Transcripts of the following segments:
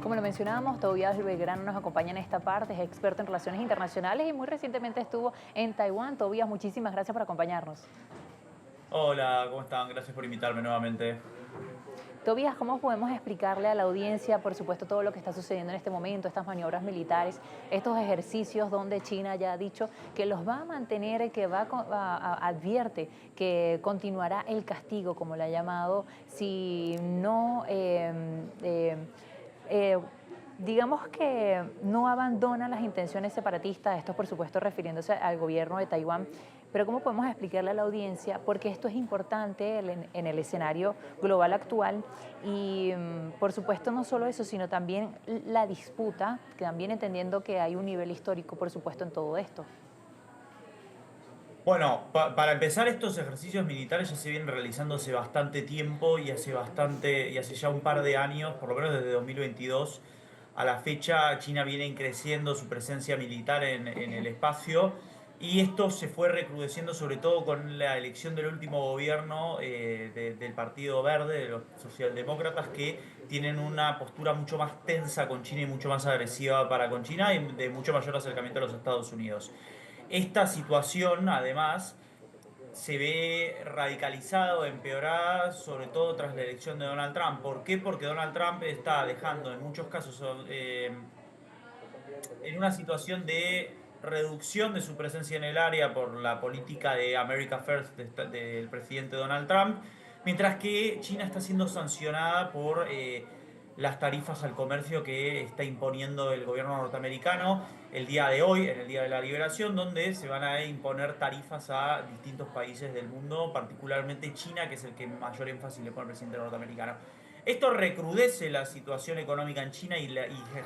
Como lo mencionábamos, Tobías Belgrano nos acompaña en esta parte, es experto en relaciones internacionales y muy recientemente estuvo en Taiwán. Tobías, muchísimas gracias por acompañarnos. Hola, ¿cómo están? Gracias por invitarme nuevamente. Tobías, ¿cómo podemos explicarle a la audiencia, por supuesto, todo lo que está sucediendo en este momento, estas maniobras militares, estos ejercicios donde China ya ha dicho que los va a mantener, que advierte que continuará el castigo, como le ha llamado, si no eh, digamos que no abandona las intenciones separatistas, esto por supuesto refiriéndose al gobierno de Taiwán, pero ¿cómo podemos explicarle a la audiencia? Porque esto es importante en el escenario global actual y por supuesto no solo eso, sino también la disputa, que también entendiendo que hay un nivel histórico, por supuesto, en todo esto. Bueno, para empezar, estos ejercicios militares ya se vienen realizando hace bastante tiempo y hace ya un par de años, por lo menos desde 2022 a la fecha, China viene creciendo su presencia militar en el espacio y esto se fue recrudeciendo sobre todo con la elección del último gobierno del Partido Verde, de los socialdemócratas, que tienen una postura mucho más tensa con China y mucho más agresiva para con China y de mucho mayor acercamiento a los Estados Unidos. Esta situación, además, se ve radicalizada o empeorada, sobre todo tras la elección de Donald Trump. ¿Por qué? Porque Donald Trump está dejando en muchos casos en una situación de reducción de su presencia en el área por la política de America First del presidente Donald Trump, mientras que China está siendo sancionada por las tarifas al comercio que está imponiendo el gobierno norteamericano el día de hoy, en el Día de la Liberación, donde se van a imponer tarifas a distintos países del mundo, particularmente China, que es el que mayor énfasis le pone el presidente norteamericano. Esto recrudece la situación económica en China y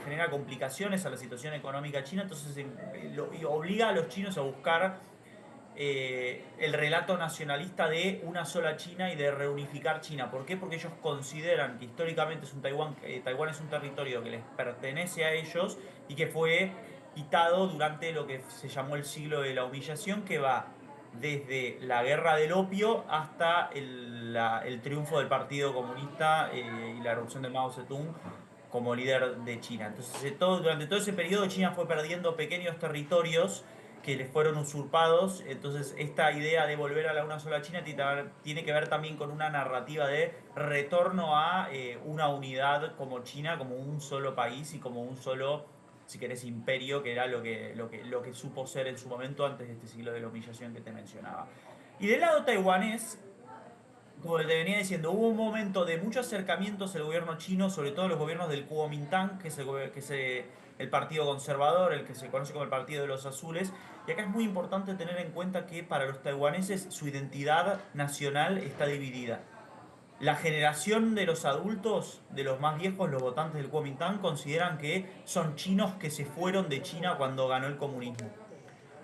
genera complicaciones a la situación económica china, entonces y obliga a los chinos a buscar el relato nacionalista de una sola China y de reunificar China. ¿Por qué? Porque ellos consideran que históricamente es Taiwán es un territorio que les pertenece a ellos y que fue quitado durante lo que se llamó el siglo de la humillación, que va desde la guerra del opio hasta el triunfo del Partido Comunista y la erupción de Mao Zedong como líder de China. Entonces, durante todo ese periodo China fue perdiendo pequeños territorios que les fueron usurpados. Entonces, esta idea de volver a la una sola China tiene que ver también con una narrativa de retorno a una unidad como China, como un solo país y como un solo, si querés, imperio, que era lo que supo ser en su momento antes de este siglo de la humillación que te mencionaba. Y del lado taiwanés, como te venía diciendo, hubo un momento de muchos acercamientos el gobierno chino, sobre todo los gobiernos del Kuomintang, que es el partido conservador, el que se conoce como el Partido de los Azules. Y acá es muy importante tener en cuenta que para los taiwaneses su identidad nacional está dividida. La generación de los adultos, de los más viejos, los votantes del Kuomintang, consideran que son chinos que se fueron de China cuando ganó el comunismo.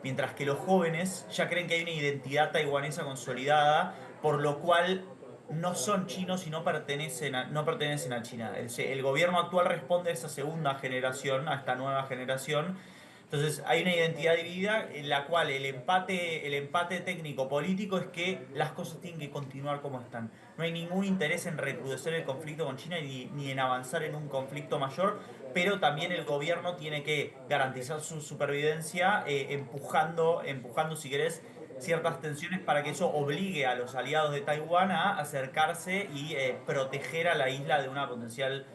Mientras que los jóvenes ya creen que hay una identidad taiwanesa consolidada, por lo cual no son chinos y no pertenecen a China. El gobierno actual responde a esa segunda generación, a esta nueva generación. Entonces hay una identidad dividida en la cual el empate técnico-político es que las cosas tienen que continuar como están. No hay ningún interés en recrudecer el conflicto con China ni en avanzar en un conflicto mayor, pero también el gobierno tiene que garantizar su supervivencia, empujando, si querés, ciertas tensiones para que eso obligue a los aliados de Taiwán a acercarse y proteger a la isla de un potencial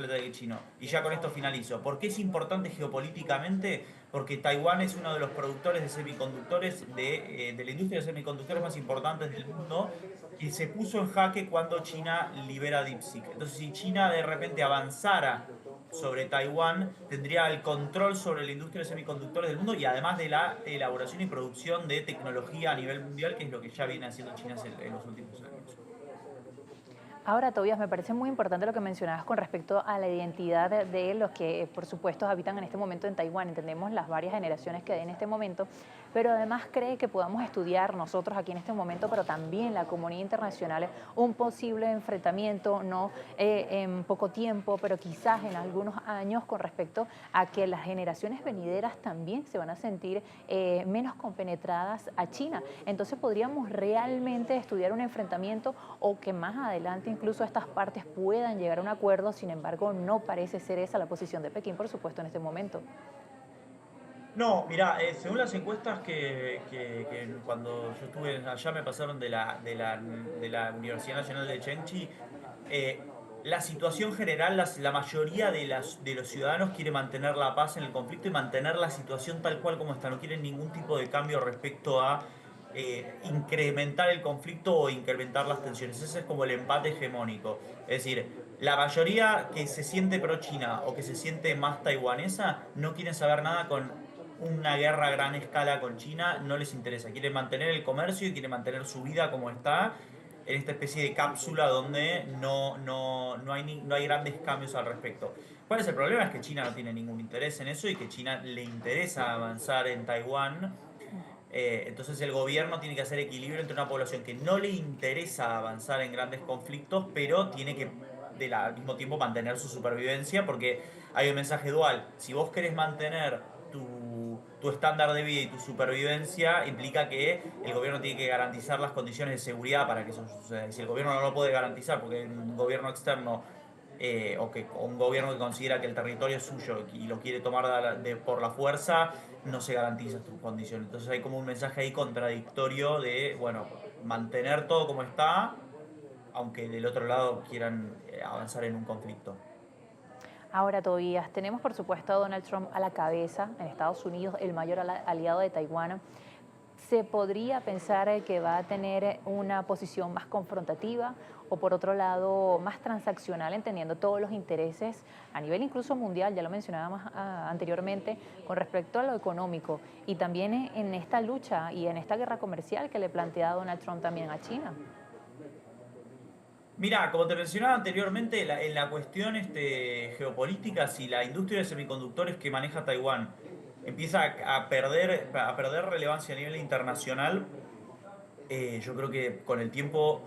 ataque chino. Y ya con esto finalizo. ¿Por qué es importante geopolíticamente? Porque Taiwán es uno de los productores de semiconductores, de la industria de semiconductores más importantes del mundo, y se puso en jaque cuando China libera DeepSeek. Entonces, si China de repente avanzara sobre Taiwán, tendría el control sobre la industria de semiconductores del mundo y además de la elaboración y producción de tecnología a nivel mundial, que es lo que ya viene haciendo China en los últimos años. Ahora, Tobías, me parece muy importante lo que mencionabas con respecto a la identidad de los que, por supuesto, habitan en este momento en Taiwán. Entendemos las varias generaciones que hay en este momento, pero además cree que podamos estudiar nosotros aquí en este momento, pero también la comunidad internacional, un posible enfrentamiento, no en poco tiempo, pero quizás en algunos años con respecto a que las generaciones venideras también se van a sentir menos compenetradas a China. Entonces, podríamos realmente estudiar un enfrentamiento o que más adelante incluso estas partes puedan llegar a un acuerdo, sin embargo no parece ser esa la posición de Pekín, por supuesto, en este momento. No, mirá, según las encuestas que cuando yo estuve allá me pasaron de la Universidad Nacional de Chengchi, la situación general, la mayoría de los ciudadanos quiere mantener la paz en el conflicto y mantener la situación tal cual como está. No quieren ningún tipo de cambio respecto a incrementar el conflicto o incrementar las tensiones. Ese es como el empate hegemónico. Es decir, la mayoría que se siente pro-China o que se siente más taiwanesa no quieren saber nada con una guerra a gran escala con China, no les interesa. Quieren mantener el comercio y quieren mantener su vida como está, en esta especie de cápsula donde no hay grandes cambios al respecto. ¿Cuál es el problema? Es que China no tiene ningún interés en eso y que China le interesa avanzar en Taiwán. Entonces el gobierno tiene que hacer equilibrio entre una población que no le interesa avanzar en grandes conflictos, pero tiene que al mismo tiempo mantener su supervivencia, porque hay un mensaje dual. Si vos querés mantener tu estándar de vida y tu supervivencia, implica que el gobierno tiene que garantizar las condiciones de seguridad para que eso suceda. Y si el gobierno no lo puede garantizar, porque hay un gobierno externo o un gobierno que considera que el territorio es suyo y lo quiere tomar por la fuerza, no se garantiza tus condiciones. Entonces hay como un mensaje ahí contradictorio de, bueno, mantener todo como está, aunque del otro lado quieran avanzar en un conflicto. Ahora, Tobías, tenemos por supuesto a Donald Trump a la cabeza en Estados Unidos, el mayor aliado de Taiwán. ¿Se podría pensar que va a tener una posición más confrontativa o por otro lado más transaccional, entendiendo todos los intereses a nivel incluso mundial, ya lo mencionábamos anteriormente, con respecto a lo económico y también en esta lucha y en esta guerra comercial que le plantea Donald Trump también a China? Mira, como te mencionaba anteriormente, en la cuestión geopolítica, si la industria de semiconductores que maneja Taiwán empieza a perder relevancia a nivel internacional, yo creo que con el tiempo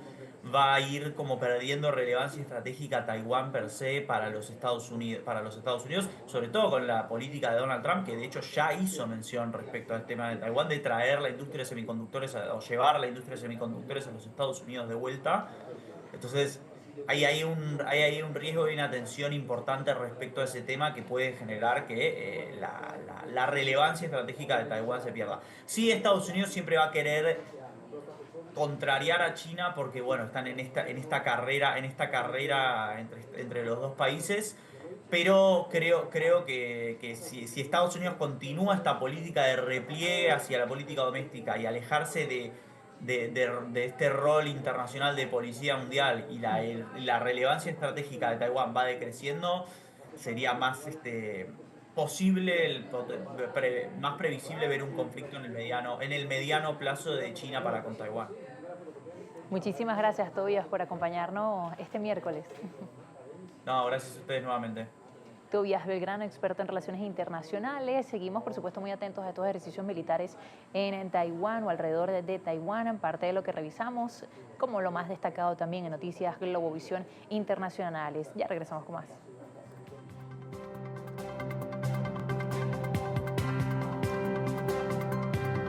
va a ir como perdiendo relevancia estratégica Taiwán per se para los Estados Unidos, sobre todo con la política de Donald Trump, que de hecho ya hizo mención respecto al tema de Taiwán, de traer la industria de semiconductores o llevar la industria de semiconductores a los Estados Unidos de vuelta. Entonces, hay un riesgo y una tensión importante respecto a ese tema que puede generar que la relevancia estratégica de Taiwán se pierda. Sí, Estados Unidos siempre va a querer contrariar a China porque, bueno, están en esta carrera entre los dos países. Pero creo que si Estados Unidos continúa esta política de repliegue hacia la política doméstica y alejarse de este rol internacional de policía mundial y la relevancia estratégica de Taiwán va decreciendo, sería más posible, más previsible ver un conflicto en el mediano plazo de China para con Taiwán. Muchísimas gracias, Tobías, por acompañarnos este miércoles. No, gracias a ustedes nuevamente. Tobías Belgrano, experto en relaciones internacionales. Seguimos, por supuesto, muy atentos a estos ejercicios militares en Taiwán o alrededor de Taiwán, en parte de lo que revisamos, como lo más destacado también en Noticias Globovisión Internacionales. Ya regresamos con más.